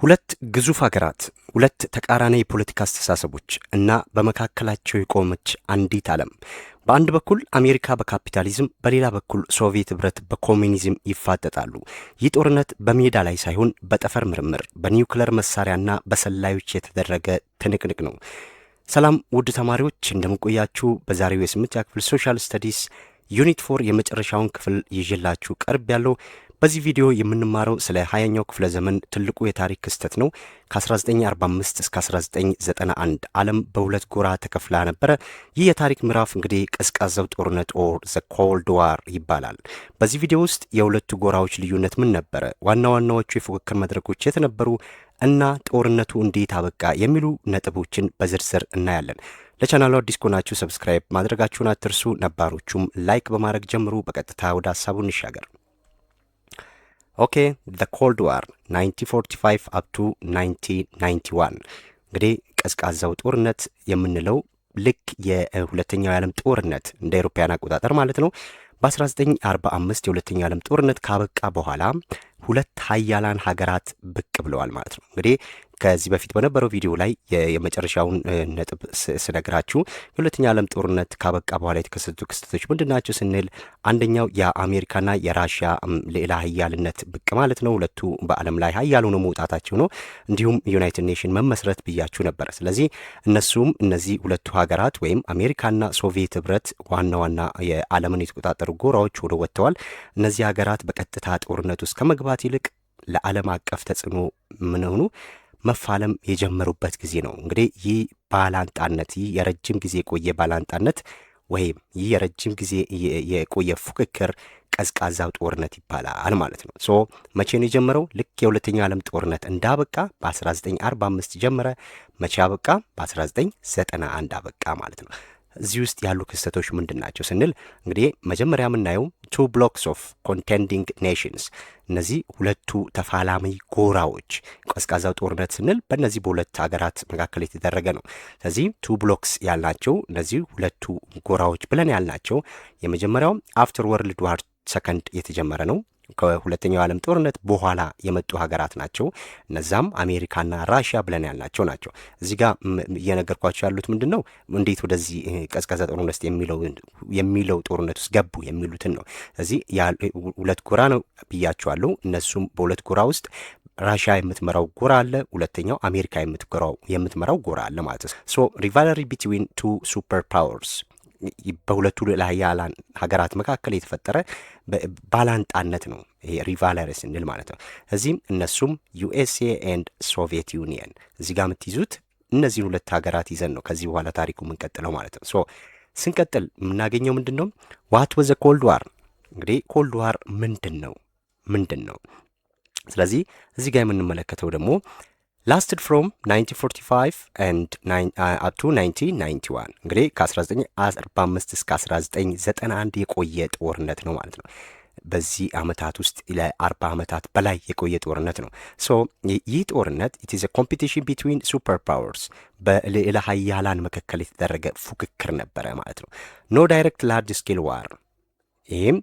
ሁለት ግዙፍ ሀገራት፣ ሁለት ተቃራኒ የፖለቲካ አስተሳሰቦች እና በመካከላቸው የቆመች አንዲት ዓለም። በአንድ በኩል አሜሪካ በካፒታሊዝም፣ በሌላ በኩል ሶቪየት ኅብረት በኮሚኒዝም ይፋጠጣሉ። ይህ ጦርነት በሜዳ ላይ ሳይሆን በጠፈር ምርምር፣ በኒውክለር መሳሪያና በሰላዮች የተደረገ ትንቅንቅ ነው። ሰላም ውድ ተማሪዎች እንደምንቆያችሁ። በዛሬው የ8ኛ ክፍል ሶሻል ስተዲስ ዩኒት 4 የመጨረሻውን ክፍል ይዤላችሁ ቀርብ ያለው። በዚህ ቪዲዮ የምንማረው ስለ 20ኛው ክፍለ ዘመን ትልቁ የታሪክ ክስተት ነው። ከ1945 እስከ 1991 ዓለም በሁለት ጎራ ተከፍላ ነበረ። ይህ የታሪክ ምዕራፍ እንግዲህ ቀዝቃዛው ጦርነት ኦር ዘ ኮልድ ዋር ይባላል። በዚህ ቪዲዮ ውስጥ የሁለቱ ጎራዎች ልዩነት ምን ነበረ፣ ዋና ዋናዎቹ የፉክክር መድረኮች የት ነበሩ እና ጦርነቱ እንዴት አበቃ የሚሉ ነጥቦችን በዝርዝር እናያለን። ለቻናሉ አዲስ ከሆናችሁ ሰብስክራይብ ማድረጋችሁን አትርሱ። ነባሮቹም ላይክ በማድረግ ጀምሩ። በቀጥታ ወደ ሀሳቡ እንሻገር። ኦኬ ዘ ኮልድ ዋር 1945 አፕ ቱ 1991 እንግዲህ ቀዝቃዛው ጦርነት የምንለው ልክ የሁለተኛው የዓለም ጦርነት እንደ አውሮፓውያን አቆጣጠር ማለት ነው። በ1945 የሁለተኛው የዓለም ጦርነት ካበቃ በኋላ ሁለት ሀያላን ሀገራት ብቅ ብለዋል ማለት ነው። እንግዲህ ከዚህ በፊት በነበረው ቪዲዮ ላይ የመጨረሻውን ነጥብ ስነግራችሁ የሁለተኛው ዓለም ጦርነት ካበቃ በኋላ የተከሰቱ ክስተቶች ምንድናቸው ስንል አንደኛው የአሜሪካና የራሽያ ሌላ ሀያልነት ብቅ ማለት ነው። ሁለቱ በዓለም ላይ ሀያል ሆነው መውጣታቸው ነው። እንዲሁም ዩናይትድ ኔሽን መመስረት ብያችሁ ነበረ። ስለዚህ እነዚህ ሁለቱ ሀገራት ወይም አሜሪካና ሶቪየት ኅብረት ዋና ዋና የዓለምን የተቆጣጠሩ ጎራዎች ወደ ወጥተዋል። እነዚህ ሀገራት በቀጥታ ጦርነት ውስጥ ከመግባት ይልቅ ለዓለም አቀፍ ተጽዕኖ ምን ሆኑ መፋለም የጀመሩበት ጊዜ ነው። እንግዲህ ይህ ባላንጣነት፣ ይህ የረጅም ጊዜ የቆየ ባላንጣነት ወይም ይህ የረጅም ጊዜ የቆየ ፉክክር ቀዝቃዛው ጦርነት ይባላል ማለት ነው። ሶ መቼ ነው የጀመረው? ልክ የሁለተኛው ዓለም ጦርነት እንዳበቃ በ1945 ጀመረ። መቼ አበቃ? በ1991 አበቃ ማለት ነው። እዚህ ውስጥ ያሉ ክስተቶች ምንድን ናቸው ስንል እንግዲህ መጀመሪያ የምናየው ቱ ብሎክስ ኦፍ ኮንቴንዲንግ ኔሽንስ፣ እነዚህ ሁለቱ ተፋላሚ ጎራዎች። ቀዝቃዛው ጦርነት ስንል በእነዚህ በሁለት ሀገራት መካከል የተደረገ ነው። ስለዚህ ቱ ብሎክስ ያልናቸው እነዚህ ሁለቱ ጎራዎች ብለን ያልናቸው የመጀመሪያው አፍተር ወርልድ ዋር ሰከንድ የተጀመረ ነው። ከሁለተኛው ዓለም ጦርነት በኋላ የመጡ ሀገራት ናቸው። እነዛም አሜሪካና ራሽያ ብለን ያልናቸው ናቸው። እዚህ ጋር እየነገርኳቸው ያሉት ምንድን ነው፣ እንዴት ወደዚህ ቀዝቃዛ ጦርነት ውስጥ የሚለው ጦርነት ውስጥ ገቡ የሚሉትን ነው። እዚህ ሁለት ጎራ ነው ብያቸዋለሁ። እነሱም በሁለት ጎራ ውስጥ ራሽያ የምትመራው ጎራ አለ፣ ሁለተኛው አሜሪካ የምትመራው ጎራ አለ ማለት ነው። ሶ ሪቫለሪ ቢትዊን ቱ ሱፐር ፓወርስ፣ በሁለቱ ሀያላን ሀገራት መካከል የተፈጠረ ባላንጣነት ነው ይሄ ሪቫለሪ ስንል ማለት ነው። እዚህም እነሱም ዩኤስኤ ኤንድ ሶቪየት ዩኒየን፣ እዚህ ጋር የምትይዙት እነዚህን ሁለት ሀገራት ይዘን ነው ከዚህ በኋላ ታሪኩ የምንቀጥለው ማለት ነው። ሶ ስንቀጥል የምናገኘው ምንድን ነው? ዋት ወዘ ኮልድ ዋር። እንግዲህ ኮልድ ዋር ምንድን ነው? ስለዚህ እዚህ ጋር የምንመለከተው ደግሞ ላስትድ ፍሮም 1945 and up to 1991 እንግዲህ ከ1945 እስከ 1991 የቆየ ጦርነት ነው ማለት ነው። በዚህ ዓመታት ውስጥ ለ40 ዓመታት በላይ የቆየ ጦርነት ነው። ሶ ይህ ጦርነት it is a competition between super powers፣ በሌላ ሀያላን መካከል የተደረገ ፉክክር ነበረ ማለት ነው። ኖ ዳይሬክት ላርጅ ስኬል ዋር፣ ይህም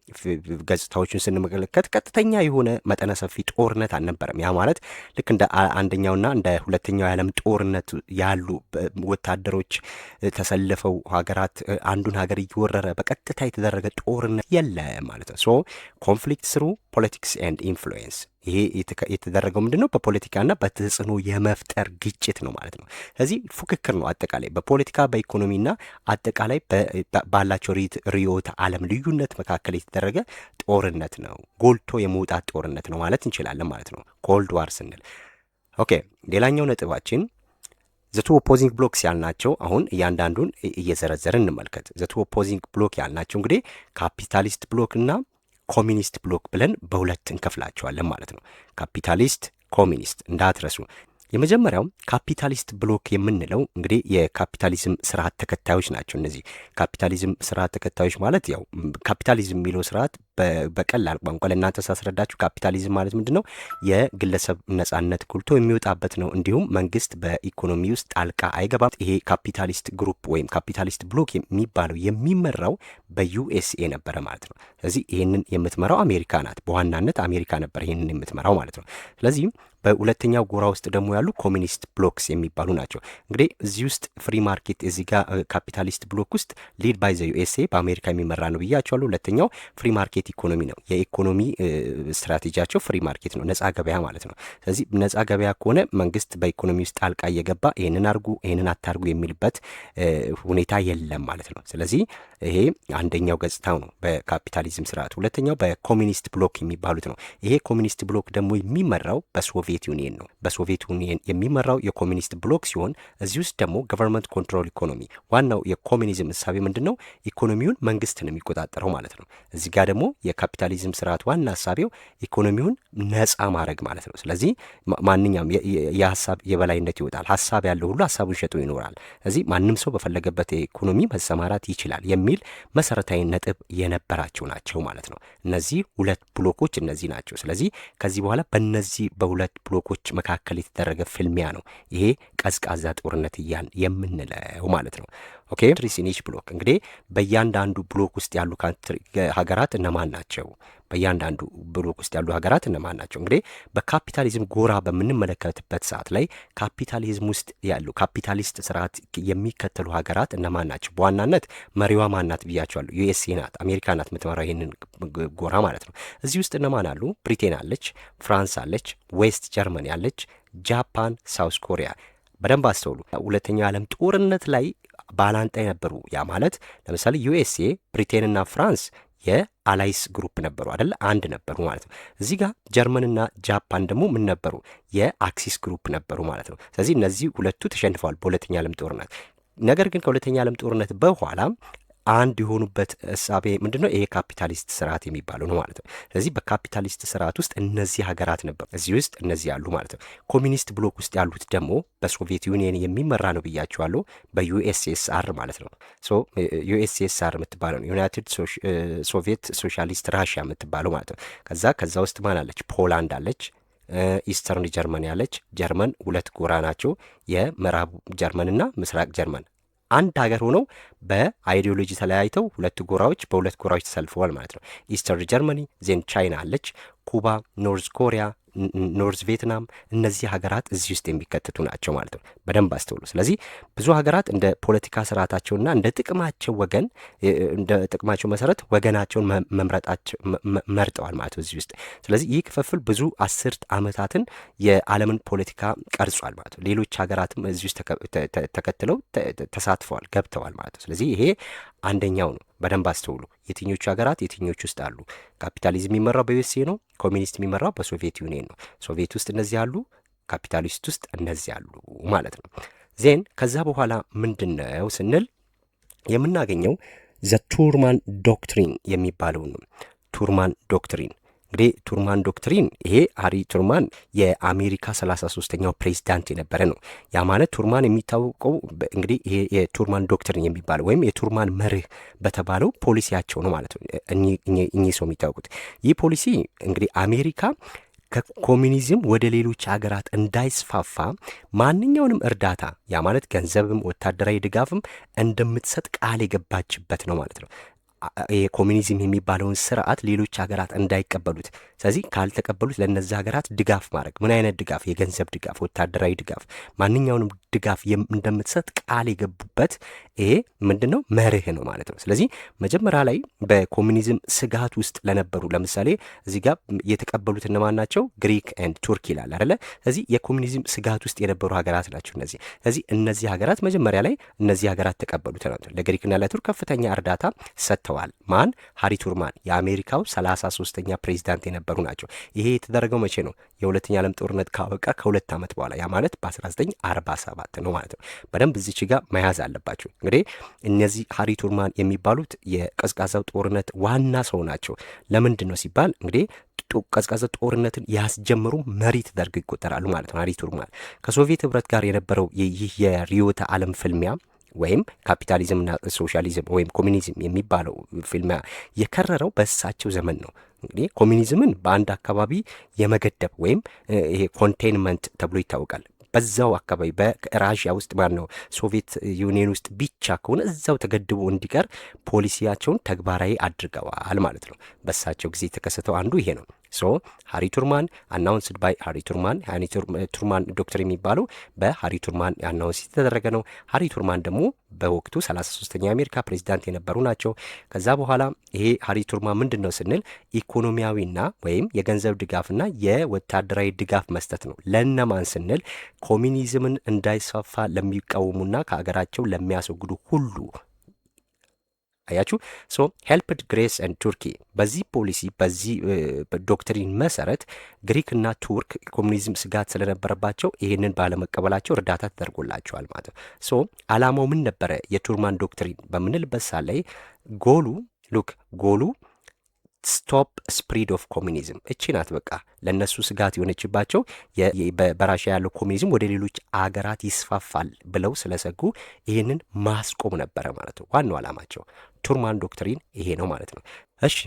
ገጽታዎቹን ስንመለከት ቀጥተኛ የሆነ መጠነ ሰፊ ጦርነት አልነበረም። ያ ማለት ልክ እንደ አንደኛውና እንደ ሁለተኛው የዓለም ጦርነት ያሉ ወታደሮች ተሰልፈው ሀገራት አንዱን ሀገር እየወረረ በቀጥታ የተደረገ ጦርነት የለ ማለት ነው። ሶ ኮንፍሊክት ስሩ ፖለቲክስ ኤንድ ኢንፍሉዌንስ፣ ይሄ የተደረገው ምንድን ነው? በፖለቲካና በተጽዕኖ የመፍጠር ግጭት ነው ማለት ነው። ስለዚህ ፉክክር ነው አጠቃላይ በፖለቲካ በኢኮኖሚና አጠቃላይ ባላቸው ርዕዮተ ዓለም ልዩነት መካከል የተደረገ ጦርነት ነው። ጎልቶ የመውጣት ጦርነት ነው ማለት እንችላለን ማለት ነው ኮልድ ዋር ስንል። ኦኬ ሌላኛው ነጥባችን ዘቱ ኦፖዚንግ ብሎክስ ያልናቸው፣ አሁን እያንዳንዱን እየዘረዘርን እንመልከት። ዘቱ ኦፖዚንግ ብሎክ ያልናቸው እንግዲህ ካፒታሊስት ብሎክ እና ኮሚኒስት ብሎክ ብለን በሁለት እንከፍላቸዋለን ማለት ነው። ካፒታሊስት፣ ኮሚኒስት እንዳትረሱ። የመጀመሪያው ካፒታሊስት ብሎክ የምንለው እንግዲህ የካፒታሊዝም ስርዓት ተከታዮች ናቸው። እነዚህ ካፒታሊዝም ስርዓት ተከታዮች ማለት ያው ካፒታሊዝም የሚለው ስርዓት በቀላል ቋንቋ ለእናንተ ሳስረዳችሁ ካፒታሊዝም ማለት ምንድን ነው? የግለሰብ ነጻነት ጎልቶ የሚወጣበት ነው። እንዲሁም መንግስት በኢኮኖሚ ውስጥ ጣልቃ አይገባም። ይሄ ካፒታሊስት ግሩፕ ወይም ካፒታሊስት ብሎክ የሚባለው የሚመራው በዩኤስኤ ነበረ ማለት ነው። ስለዚህ ይህንን የምትመራው አሜሪካ ናት። በዋናነት አሜሪካ ነበር ይህንን የምትመራው ማለት ነው። ስለዚህ በሁለተኛው ጎራ ውስጥ ደግሞ ያሉ ኮሚኒስት ብሎክስ የሚባሉ ናቸው። እንግዲህ እዚህ ውስጥ ፍሪ ማርኬት እዚህ ጋር ካፒታሊስት ብሎክ ውስጥ ሊድ ባይ ዘ ዩኤስኤ በአሜሪካ የሚመራ ነው ብያቸዋለሁ። ሁለተኛው ፍሪ ማርኬት ኢኮኖሚ ነው። የኢኮኖሚ ስትራቴጂያቸው ፍሪ ማርኬት ነው፣ ነጻ ገበያ ማለት ነው። ስለዚህ ነጻ ገበያ ከሆነ መንግስት በኢኮኖሚ ውስጥ ጣልቃ እየገባ ይህንን አርጉ ይህንን አታርጉ የሚልበት ሁኔታ የለም ማለት ነው። ስለዚህ ይሄ አንደኛው ገጽታው ነው በካፒታሊዝም ስርዓት። ሁለተኛው በኮሚኒስት ብሎክ የሚባሉት ነው። ይሄ ኮሚኒስት ብሎክ ደግሞ የሚመራው በሶቪየት ዩኒየን ነው። በሶቪየት ዩኒየን የሚመራው የኮሚኒስት ብሎክ ሲሆን እዚህ ውስጥ ደግሞ ገቨርንመንት ኮንትሮል ኢኮኖሚ፣ ዋናው የኮሚኒዝም እሳቤ ምንድን ነው? ኢኮኖሚውን መንግስት ነው የሚቆጣጠረው ማለት ነው። እዚህ ጋር ደግሞ የካፒታሊዝም ስርዓት ዋና ሀሳቤው ኢኮኖሚውን ነጻ ማድረግ ማለት ነው። ስለዚህ ማንኛውም የሀሳብ የበላይነት ይወጣል። ሀሳብ ያለው ሁሉ ሀሳቡን ሸጦ ይኖራል። ስለዚህ ማንም ሰው በፈለገበት ኢኮኖሚ መሰማራት ይችላል የሚል መሰረታዊ ነጥብ የነበራቸው ናቸው ማለት ነው። እነዚህ ሁለት ብሎኮች እነዚህ ናቸው። ስለዚህ ከዚህ በኋላ በእነዚህ በሁለት ብሎኮች መካከል የተደረገ ፍልሚያ ነው ይሄ ቀዝቃዛ ጦርነት እያን የምንለው ማለት ነው። ኦኬ ትሪሲኒች ብሎክ እንግዲህ በእያንዳንዱ ብሎክ ውስጥ ያሉ ሀገራት እነማን ናቸው? በእያንዳንዱ ብሎክ ውስጥ ያሉ ሀገራት እነማን ናቸው? እንግዲህ በካፒታሊዝም ጎራ በምንመለከትበት ሰዓት ላይ ካፒታሊዝም ውስጥ ያሉ ካፒታሊስት ስርዓት የሚከተሉ ሀገራት እነማን ናቸው? በዋናነት መሪዋ ማናት ብያቸዋለሁ። ዩኤስኤ ናት፣ አሜሪካ ናት የምትመራው ይህንን ጎራ ማለት ነው። እዚህ ውስጥ እነማን አሉ? ብሪቴን አለች፣ ፍራንስ አለች፣ ዌስት ጀርመኒ አለች፣ ጃፓን፣ ሳውስ ኮሪያ። በደንብ አስተውሉ። ሁለተኛው የዓለም ጦርነት ላይ ባላንጣ የነበሩ ያ ማለት ለምሳሌ ዩኤስኤ፣ ብሪቴንና ፍራንስ የአላይስ ግሩፕ ነበሩ አይደል? አንድ ነበሩ ማለት ነው። እዚህ ጋር ጀርመንና ጃፓን ደግሞ ምን ነበሩ? የአክሲስ ግሩፕ ነበሩ ማለት ነው። ስለዚህ እነዚህ ሁለቱ ተሸንፈዋል በሁለተኛ ዓለም ጦርነት። ነገር ግን ከሁለተኛ ዓለም ጦርነት በኋላ አንድ የሆኑበት እሳቤ ምንድን ነው? ይሄ ካፒታሊስት ስርዓት የሚባለው ነው ማለት ነው። ስለዚህ በካፒታሊስት ስርዓት ውስጥ እነዚህ ሀገራት ነበሩ፣ እዚህ ውስጥ እነዚህ ያሉ ማለት ነው። ኮሚኒስት ብሎክ ውስጥ ያሉት ደግሞ በሶቪየት ዩኒየን የሚመራ ነው ብያቸዋለሁ፣ በዩኤስኤስአር ማለት ነው። ዩኤስኤስአር የምትባለው ነው ዩናይትድ ሶቪየት ሶሻሊስት ራሽያ የምትባለው ማለት ነው። ከዛ ውስጥ ማን አለች? ፖላንድ አለች፣ ኢስተርን ጀርመን ያለች። ጀርመን ሁለት ጎራ ናቸው፣ የምዕራብ ጀርመንና ምስራቅ ጀርመን አንድ ሀገር ሆነው በአይዲዮሎጂ ተለያይተው ሁለት ጎራዎች በሁለት ጎራዎች ተሰልፈዋል ማለት ነው። ኢስተርን ጀርመኒ ዜን ቻይና አለች፣ ኩባ፣ ኖርዝ ኮሪያ፣ ኖርዝ ቪየትናም እነዚህ ሀገራት እዚህ ውስጥ የሚከተቱ ናቸው ማለት ነው። በደንብ አስተውሉ። ስለዚህ ብዙ ሀገራት እንደ ፖለቲካ ስርዓታቸውና እንደ ጥቅማቸው ወገን እንደ ጥቅማቸው መሰረት ወገናቸውን መርጠዋል ማለት ነው እዚህ ውስጥ። ስለዚህ ይህ ክፍፍል ብዙ አስርት ዓመታትን የዓለምን ፖለቲካ ቀርጿል ማለት ነው። ሌሎች ሀገራትም እዚህ ውስጥ ተከትለው ተሳትፈዋል ገብተዋል ማለት ነው። ስለዚህ ይሄ አንደኛው ነው። በደንብ አስተውሉ። የትኞቹ ሀገራት የትኞቹ ውስጥ አሉ? ካፒታሊዝም የሚመራው በዩኤስኤ ነው። ኮሚኒስት የሚመራው በሶቪየት ዩኒየን ነው። ሶቪየት ውስጥ እነዚህ አሉ፣ ካፒታሊስት ውስጥ እነዚህ አሉ ማለት ነው። ዜን ከዛ በኋላ ምንድን ነው ስንል የምናገኘው ዘ ቱርማን ዶክትሪን የሚባለውን ነው። ቱርማን ዶክትሪን እንግዲህ ቱርማን ዶክትሪን ይሄ ሃሪ ቱርማን የአሜሪካ 33ኛው ፕሬዚዳንት የነበረ ነው። ያ ማለት ቱርማን የሚታወቀው እንግዲህ ይሄ የቱርማን ዶክትሪን የሚባለው ወይም የቱርማን መርህ በተባለው ፖሊሲያቸው ነው ማለት ነው። እኚህ ሰው የሚታወቁት ይህ ፖሊሲ እንግዲህ አሜሪካ ከኮሚኒዝም ወደ ሌሎች ሀገራት እንዳይስፋፋ ማንኛውንም እርዳታ ያ ማለት ገንዘብም ወታደራዊ ድጋፍም እንደምትሰጥ ቃል የገባችበት ነው ማለት ነው። የኮሚኒዝም የሚባለውን ስርዓት ሌሎች ሀገራት እንዳይቀበሉት፣ ስለዚህ ካልተቀበሉት ለነዚህ ሀገራት ድጋፍ ማድረግ። ምን አይነት ድጋፍ? የገንዘብ ድጋፍ፣ ወታደራዊ ድጋፍ፣ ማንኛውንም ድጋፍ እንደምትሰጥ ቃል የገቡበት ይሄ ምንድን ነው? መርህ ነው ማለት ነው። ስለዚህ መጀመሪያ ላይ በኮሚኒዝም ስጋት ውስጥ ለነበሩ ለምሳሌ እዚህ ጋር የተቀበሉት እነማን ናቸው? ግሪክ ኤንድ ቱርክ ይላል አይደለ? ስለዚህ የኮሚኒዝም ስጋት ውስጥ የነበሩ ሀገራት ናቸው እነዚህ። ስለዚህ እነዚህ ሀገራት መጀመሪያ ላይ እነዚህ ሀገራት ተቀበሉት ነው። ለግሪክና ለቱርክ ከፍተኛ እርዳታ ሰጥተዋል። ማን? ሃሪ ቱርማን የአሜሪካው 33ኛ ፕሬዚዳንት የነበሩ ናቸው። ይሄ የተደረገው መቼ ነው? የሁለተኛ ዓለም ጦርነት ካበቃ ከ2 ዓመት በኋላ ያ ማለት በ1947 ነው ማለት ነው። በደንብ እዚች ጋር መያዝ አለባቸው። እንግዲህ እነዚህ ሃሪ ቱርማን የሚባሉት የቀዝቃዛው ጦርነት ዋና ሰው ናቸው። ለምንድን ነው ሲባል እንግዲህ ቀዝቃዛ ጦርነትን ያስጀመሩ መሪ ተደርገው ይቆጠራሉ ማለት ነው። ሃሪ ቱርማን ከሶቪየት ህብረት ጋር የነበረው ይህ የርዕዮተ ዓለም ፍልሚያ ወይም ካፒታሊዝምና ሶሻሊዝም ወይም ኮሚኒዝም የሚባለው ፍልሚያ የከረረው በእሳቸው ዘመን ነው። እንግዲህ ኮሚኒዝምን በአንድ አካባቢ የመገደብ ወይም ይሄ ኮንቴንመንት ተብሎ ይታወቃል። በዛው አካባቢ በራሽያ ውስጥ ማለት ነው ሶቪየት ዩኒየን ውስጥ ብቻ ከሆነ እዛው ተገድቦ እንዲቀር ፖሊሲያቸውን ተግባራዊ አድርገዋል ማለት ነው። በሳቸው ጊዜ የተከሰተው አንዱ ይሄ ነው። ሶ ሃሪ ቱርማን አናውንስድ ባይ ሃሪ ቱርማን ቱርማን ዶክትሪን የሚባለው በሃሪ ቱርማን አናውንስ የተደረገ ነው። ሃሪ ቱርማን ደግሞ በወቅቱ 33ኛው የአሜሪካ ፕሬዚዳንት የነበሩ ናቸው። ከዛ በኋላ ይሄ ሃሪ ቱርማን ምንድን ነው ስንል ኢኮኖሚያዊና ወይም የገንዘብ ድጋፍና የወታደራዊ ድጋፍ መስጠት ነው። ለነማን ስንል ኮሚኒዝምን እንዳይስፋፋ ለሚቃወሙና ከሀገራቸው ለሚያስወግዱ ሁሉ። አያችሁ። ሶ ሄልፕድ ግሬስ ኤንድ ቱርኪ በዚህ ፖሊሲ በዚህ ዶክትሪን መሰረት ግሪክና ቱርክ ኮሚኒዝም ስጋት ስለነበረባቸው ይህንን ባለመቀበላቸው እርዳታ ተደርጎላቸዋል ማለት ነው። ሶ አላማው ምን ነበረ? የቱርማን ዶክትሪን በምንልበት ሳ ላይ ጎሉ ስቶፕ ስፕሪድ ኦፍ ኮሚኒዝም እቺ ናት። በቃ ለእነሱ ስጋት የሆነችባቸው በራሽያ ያለው ኮሚኒዝም ወደ ሌሎች አገራት ይስፋፋል ብለው ስለሰጉ ይህንን ማስቆም ነበረ ማለት ነው ዋናው ዓላማቸው። ቱርማን ዶክትሪን ይሄ ነው ማለት ነው። እሺ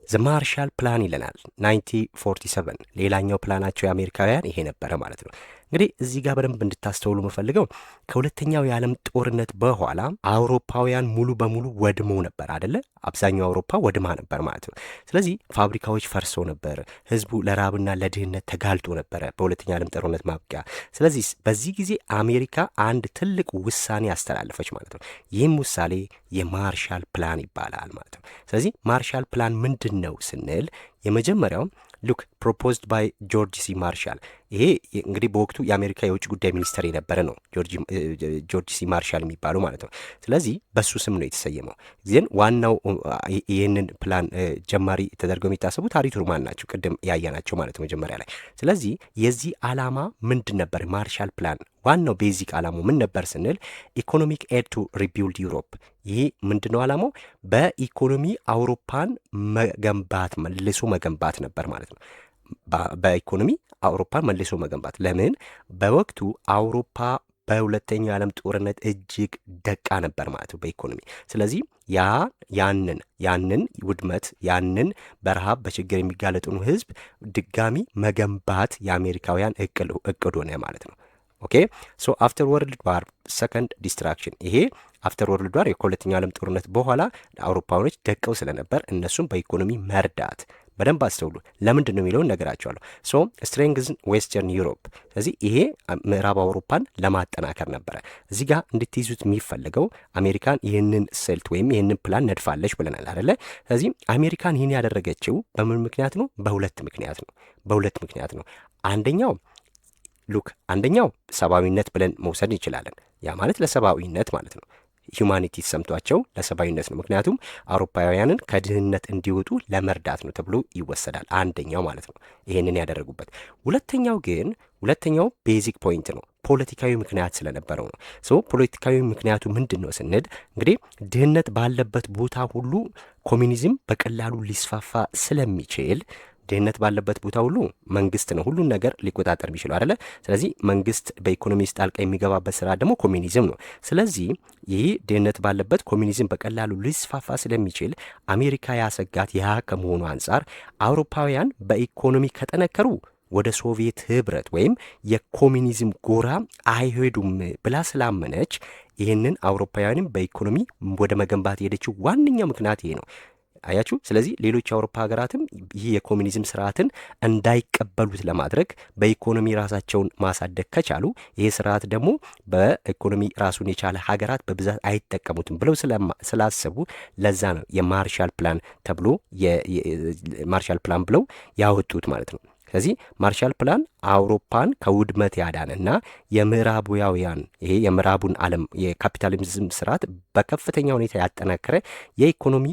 ዘ ማርሻል ፕላን ይለናል 1947 ሌላኛው ፕላናቸው የአሜሪካውያን ይሄ ነበረ ማለት ነው። እንግዲህ እዚህ ጋር በደንብ እንድታስተውሉ የምፈልገው ከሁለተኛው የዓለም ጦርነት በኋላ አውሮፓውያን ሙሉ በሙሉ ወድመው ነበር አደለ? አብዛኛው አውሮፓ ወድማ ነበር ማለት ነው። ስለዚህ ፋብሪካዎች ፈርሰው ነበር፣ ህዝቡ ለራብና ለድህነት ተጋልጦ ነበረ በሁለተኛ ዓለም ጦርነት ማብቂያ። ስለዚህ በዚህ ጊዜ አሜሪካ አንድ ትልቅ ውሳኔ አስተላለፈች ማለት ነው። ይህም ውሳኔ የማርሻል ፕላን ይባላል ማለት ነው። ስለዚህ ማርሻል ፕላን ምንድን ነው ስንል የመጀመሪያው ፕሮፖዝድ ባይ ጆርጅ ሲ ማርሻል። ይሄ እንግዲህ በወቅቱ የአሜሪካ የውጭ ጉዳይ ሚኒስተር የነበረ ነው ጆርጅ ሲ ማርሻል የሚባለው ማለት ነው። ስለዚህ በሱ ስም ነው የተሰየመው። ግን ዋናው ይህንን ፕላን ጀማሪ ተደርገው የሚታሰቡት ሃሪ ቱርማን ናቸው፣ ቅድም ያያናቸው ማለት ነው መጀመሪያ ላይ። ስለዚህ የዚህ ዓላማ ምንድን ነበር? ማርሻል ፕላን ዋናው ቤዚክ ዓላማው ምን ነበር ስንል ኢኮኖሚክ ኤድ ቱ ሪቢልድ ዩሮፕ። ይህ ምንድን ነው ዓላማው? በኢኮኖሚ አውሮፓን መገንባት መልሶ መገንባት ነበር ማለት ነው። በኢኮኖሚ አውሮፓን መልሶ መገንባት። ለምን? በወቅቱ አውሮፓ በሁለተኛው የዓለም ጦርነት እጅግ ደቃ ነበር ማለት ነው በኢኮኖሚ። ስለዚህ ያንን ውድመት ያንን በረሃብ በችግር የሚጋለጡን ህዝብ ድጋሚ መገንባት የአሜሪካውያን እቅድ ሆነ ማለት ነው። ኦኬ ሶ አፍተር ወርልድ ዋር ሰከንድ ዲስትራክሽን። ይሄ አፍተር ወርልድ ዋር የሁለተኛው ዓለም ጦርነት በኋላ አውሮፓውያኖች ደቀው ስለነበር እነሱም በኢኮኖሚ መርዳት። በደንብ አስተውሉ። ለምንድን ነው የሚለውን ነገራቸዋለሁ። ሶ ስትሬንግዝን ዌስተርን ዩሮፕ። ስለዚህ ይሄ ምዕራብ አውሮፓን ለማጠናከር ነበረ። እዚህ ጋር እንድትይዙት የሚፈልገው አሜሪካን ይህንን ስልት ወይም ይህንን ፕላን ነድፋለች ብለናል አይደለ? ስለዚህ አሜሪካን ይህን ያደረገችው በምን ምክንያት ነው? በሁለት ምክንያት ነው። አንደኛው ሰብአዊነት ብለን መውሰድ እንችላለን። ያ ማለት ለሰብአዊነት ማለት ነው። ሂዩማኒቲ ሰምቷቸው ለሰብአዊነት ነው። ምክንያቱም አውሮፓውያንን ከድህነት እንዲወጡ ለመርዳት ነው ተብሎ ይወሰዳል። አንደኛው ማለት ነው ይሄንን ያደረጉበት። ሁለተኛው ቤዚክ ፖይንት ነው፣ ፖለቲካዊ ምክንያት ስለነበረው ነው። ፖለቲካዊ ምክንያቱ ምንድን ነው ስንል እንግዲህ ድህነት ባለበት ቦታ ሁሉ ኮሚኒዝም በቀላሉ ሊስፋፋ ስለሚችል ድህነት ባለበት ቦታ ሁሉ መንግስት ነው ሁሉን ነገር ሊቆጣጠር የሚችለው አይደለ? ስለዚህ መንግስት በኢኮኖሚ ውስጥ ጣልቃ የሚገባበት ስራ ደግሞ ኮሚኒዝም ነው። ስለዚህ ይህ ድህነት ባለበት ኮሚኒዝም በቀላሉ ሊስፋፋ ስለሚችል አሜሪካ ያሰጋት ያ ከመሆኑ አንጻር አውሮፓውያን በኢኮኖሚ ከጠነከሩ ወደ ሶቪየት ህብረት ወይም የኮሚኒዝም ጎራ አይሄዱም ብላ ስላመነች ይህንን አውሮፓውያንም በኢኮኖሚ ወደ መገንባት የሄደችው ዋነኛው ምክንያት ይሄ ነው። አያችሁ። ስለዚህ ሌሎች የአውሮፓ ሀገራትም ይህ የኮሚኒዝም ስርዓትን እንዳይቀበሉት ለማድረግ በኢኮኖሚ ራሳቸውን ማሳደግ ከቻሉ ይህ ስርዓት ደግሞ በኢኮኖሚ ራሱን የቻለ ሀገራት በብዛት አይጠቀሙትም ብለው ስላሰቡ ለዛ ነው የማርሻል ፕላን ተብሎ ማርሻል ፕላን ብለው ያወጡት ማለት ነው። ስለዚህ ማርሻል ፕላን አውሮፓን ከውድመት ያዳነና የምዕራባውያን ይሄ የምዕራቡን ዓለም የካፒታሊዝም ስርዓት በከፍተኛ ሁኔታ ያጠናከረ የኢኮኖሚ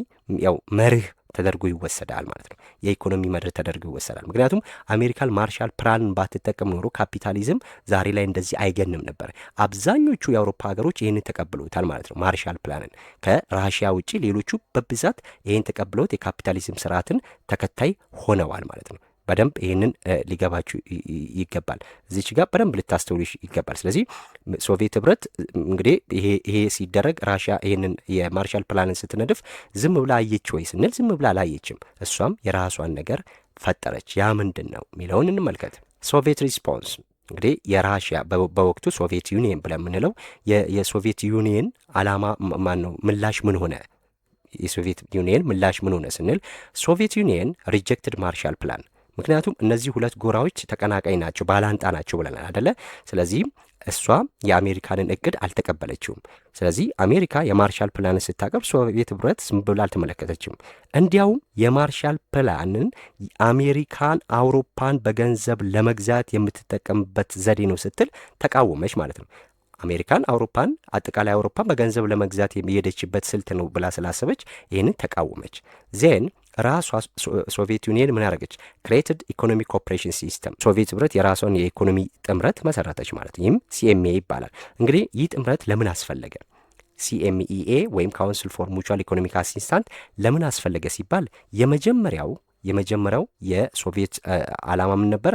መርህ ተደርጎ ይወሰዳል ማለት ነው። የኢኮኖሚ መርህ ተደርጎ ይወሰዳል። ምክንያቱም አሜሪካን ማርሻል ፕላንን ባትጠቀም ኖሮ ካፒታሊዝም ዛሬ ላይ እንደዚህ አይገንም ነበር። አብዛኞቹ የአውሮፓ ሀገሮች ይህንን ተቀብለውታል ማለት ነው። ማርሻል ፕላንን ከራሽያ ውጭ ሌሎቹ በብዛት ይህን ተቀብለውት የካፒታሊዝም ስርዓትን ተከታይ ሆነዋል ማለት ነው። በደንብ ይህንን ሊገባችሁ ይገባል። እዚች ጋር በደንብ ልታስተውሉ ይገባል። ስለዚህ ሶቪየት ህብረት እንግዲህ ይሄ ሲደረግ ራሽያ ይህንን የማርሻል ፕላንን ስትነድፍ ዝም ብላ አየች ወይ ስንል ዝም ብላ አላየችም። እሷም የራሷን ነገር ፈጠረች። ያ ምንድን ነው የሚለውን እንመልከት። ሶቪየት ሪስፖንስ እንግዲህ የራሽያ በወቅቱ ሶቪየት ዩኒየን ብለን የምንለው የሶቪየት ዩኒየን ዓላማ ማን ነው? ምላሽ ምን ሆነ? የሶቪየት ዩኒየን ምላሽ ምን ሆነ ስንል ሶቪየት ዩኒየን ሪጀክትድ ማርሻል ፕላን። ምክንያቱም እነዚህ ሁለት ጎራዎች ተቀናቃኝ ናቸው፣ ባላንጣ ናቸው ብለናል አደለ? ስለዚህ እሷ የአሜሪካንን እቅድ አልተቀበለችውም። ስለዚህ አሜሪካ የማርሻል ፕላንን ስታቀርብ ሶቪየት ህብረት ዝም ብላ አልተመለከተችም። እንዲያውም የማርሻል ፕላንን አሜሪካን አውሮፓን በገንዘብ ለመግዛት የምትጠቀምበት ዘዴ ነው ስትል ተቃወመች ማለት ነው። አሜሪካን አውሮፓን አጠቃላይ አውሮፓን በገንዘብ ለመግዛት የሄደችበት ስልት ነው ብላ ስላሰበች ይህንን ተቃወመች። ዜን ራሷ ሶቪየት ዩኒየን ምን ያደረገች? ክሬትድ ኢኮኖሚክ ኮኦፕሬሽን ሲስተም። ሶቪየት ህብረት የራሷን የኢኮኖሚ ጥምረት መሰረተች ማለት ነው። ይህም ሲኤምኤ ይባላል። እንግዲህ ይህ ጥምረት ለምን አስፈለገ? ሲኤምኢኤ ወይም ካውንስል ፎር ሙቹዋል ኢኮኖሚክ አሲስታንት ለምን አስፈለገ ሲባል የመጀመሪያው የሶቪየት ዓላማ ምን ነበረ?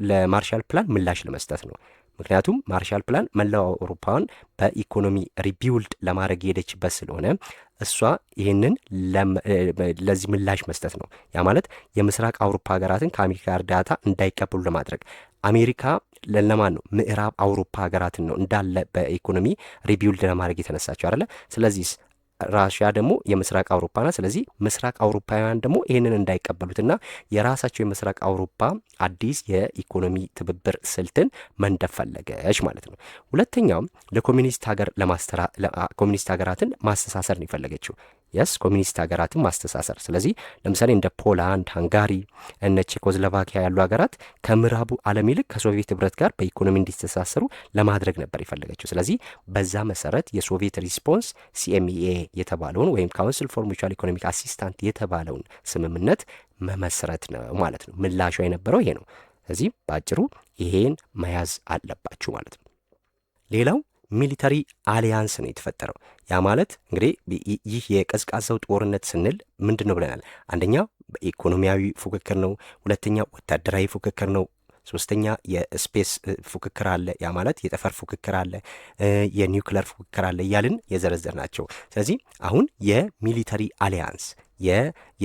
ለማርሻል ፕላን ምላሽ ለመስጠት ነው። ምክንያቱም ማርሻል ፕላን መላው አውሮፓውን በኢኮኖሚ ሪቢውልድ ለማድረግ የሄደችበት ስለሆነ እሷ ይህንን ለዚህ ምላሽ መስጠት ነው። ያ ማለት የምስራቅ አውሮፓ ሀገራትን ከአሜሪካ እርዳታ እንዳይቀበሉ ለማድረግ አሜሪካ ለማን ነው? ምዕራብ አውሮፓ ሀገራትን ነው እንዳለ በኢኮኖሚ ሪቢውልድ ለማድረግ የተነሳቸው አይደለ? ስለዚህ ራሽያ ደግሞ የምስራቅ አውሮፓ ናት። ስለዚህ ምስራቅ አውሮፓውያን ደግሞ ይህንን እንዳይቀበሉትና የራሳቸው የምስራቅ አውሮፓ አዲስ የኢኮኖሚ ትብብር ስልትን መንደፍ ፈለገች ማለት ነው። ሁለተኛውም ኮሚኒስት ሀገራትን ማስተሳሰር ነው የፈለገችው። ኮሚኒስት ሀገራትን ማስተሳሰር። ስለዚህ ለምሳሌ እንደ ፖላንድ፣ ሃንጋሪ፣ እነ ቼኮስሎቫኪያ ያሉ ሀገራት ከምዕራቡ ዓለም ይልቅ ከሶቪየት ህብረት ጋር በኢኮኖሚ እንዲተሳሰሩ ለማድረግ ነበር የፈለገችው። ስለዚህ በዛ መሰረት የሶቪየት ሪስፖንስ ሲኤምኢኤ የተባለውን ወይም ካውንስል ፎር ሙቹዋል ኢኮኖሚክ አሲስታንት የተባለውን ስምምነት መመስረት ነው ማለት ነው። ምላሿ የነበረው ይሄ ነው። ስለዚህ በአጭሩ ይሄን መያዝ አለባችሁ ማለት ነው። ሌላው ሚሊተሪ አሊያንስ ነው የተፈጠረው። ያ ማለት እንግዲህ ይህ የቀዝቃዛው ጦርነት ስንል ምንድን ነው ብለናል? አንደኛ በኢኮኖሚያዊ ፉክክር ነው። ሁለተኛ ወታደራዊ ፉክክር ነው። ሶስተኛ የስፔስ ፉክክር አለ። ያ ማለት የጠፈር ፉክክር አለ፣ የኒውክለር ፉክክር አለ እያልን የዘረዘር ናቸው። ስለዚህ አሁን የሚሊተሪ አሊያንስ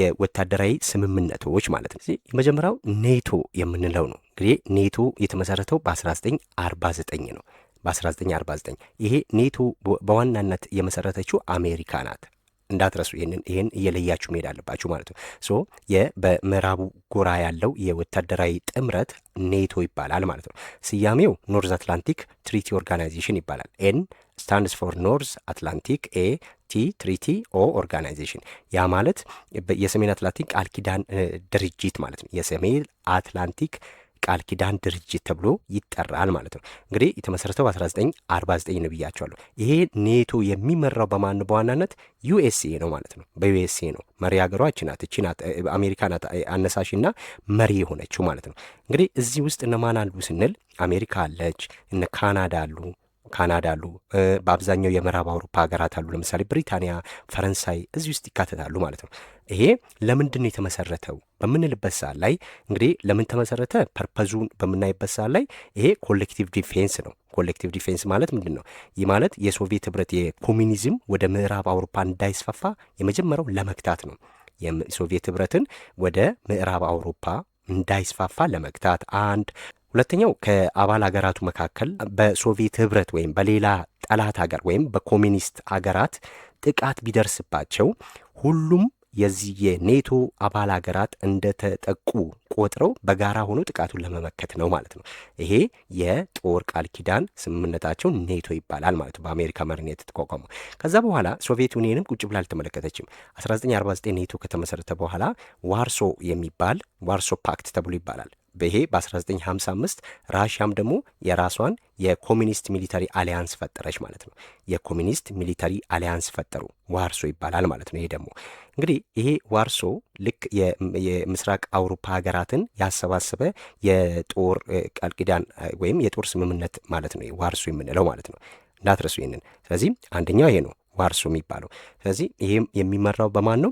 የወታደራዊ ስምምነቶች ማለት ነው። የመጀመሪያው ኔቶ የምንለው ነው። እንግዲህ ኔቶ የተመሰረተው በ1949 ነው። በ1949 ይሄ ኔቶ በዋናነት የመሰረተችው አሜሪካ ናት። እንዳትረሱ፣ ይህን እየለያችሁ መሄድ አለባችሁ ማለት ነው። በምዕራቡ ጎራ ያለው የወታደራዊ ጥምረት ኔቶ ይባላል ማለት ነው። ስያሜው ኖርዝ አትላንቲክ ትሪቲ ኦርጋናይዜሽን ይባላል። ኤን ስታንድስ ፎር ኖርዝ አትላንቲክ፣ ኤ ቲ ትሪቲ፣ ኦ ኦርጋናይዜሽን። ያ ማለት የሰሜን አትላንቲክ ቃል ኪዳን ድርጅት ማለት ነው። የሰሜን አትላንቲክ ቃል ኪዳን ድርጅት ተብሎ ይጠራል ማለት ነው። እንግዲህ የተመሰረተው በ1949 ነው ብያቸዋለሁ። ይሄ ኔቶ የሚመራው በማን በዋናነት ዩኤስኤ ነው ማለት ነው። በዩኤስኤ ነው። መሪ ሀገሯ እቺ ናት፣ አሜሪካ ናት አነሳሽና መሪ የሆነችው ማለት ነው። እንግዲህ እዚህ ውስጥ እነማን አሉ ስንል አሜሪካ አለች፣ እነ ካናዳ አሉ፣ በአብዛኛው የምዕራብ አውሮፓ ሀገራት አሉ። ለምሳሌ ብሪታንያ፣ ፈረንሳይ እዚህ ውስጥ ይካተታሉ ማለት ነው። ይሄ ለምንድን ነው የተመሰረተው በምንልበት ሰዓት ላይ እንግዲህ ለምን ተመሰረተ ፐርፐዙን በምናይበት ሰዓት ላይ ይሄ ኮሌክቲቭ ዲፌንስ ነው። ኮሌክቲቭ ዲፌንስ ማለት ምንድን ነው? ይህ ማለት የሶቪየት ህብረት የኮሚኒዝም ወደ ምዕራብ አውሮፓ እንዳይስፋፋ የመጀመሪያው ለመግታት ነው። የሶቪየት ህብረትን ወደ ምዕራብ አውሮፓ እንዳይስፋፋ ለመግታት አንድ። ሁለተኛው ከአባል ሀገራቱ መካከል በሶቪየት ህብረት ወይም በሌላ ጠላት ሀገር ወይም በኮሚኒስት ሀገራት ጥቃት ቢደርስባቸው ሁሉም የዚህ የኔቶ አባል ሀገራት እንደተጠቁ ቆጥረው በጋራ ሆኖ ጥቃቱን ለመመከት ነው ማለት ነው። ይሄ የጦር ቃል ኪዳን ስምምነታቸው ኔቶ ይባላል ማለት ነው። በአሜሪካ መሪነት የተቋቋመው። ከዛ በኋላ ሶቪየት ዩኒየንም ቁጭ ብላ አልተመለከተችም። 1949 ኔቶ ከተመሰረተ በኋላ ዋርሶ ፓክት ተብሎ ይባላል። ይሄ በ1955 ራሽያም ደግሞ የራሷን የኮሚኒስት ሚሊታሪ አሊያንስ ፈጠረች ማለት ነው። የኮሚኒስት ሚሊታሪ አሊያንስ ፈጠሩ፣ ዋርሶ ይባላል ማለት ነው። ይሄ ደግሞ እንግዲህ ይሄ ዋርሶ ልክ የምስራቅ አውሮፓ ሀገራትን ያሰባሰበ የጦር ቃል ኪዳን ወይም የጦር ስምምነት ማለት ነው። ዋርሶ የምንለው ማለት ነው። እንዳትረሱ ይሄንን። ስለዚህ አንደኛው ይሄ ነው ዋርሶ የሚባለው። ስለዚህ ይሄም የሚመራው በማን ነው?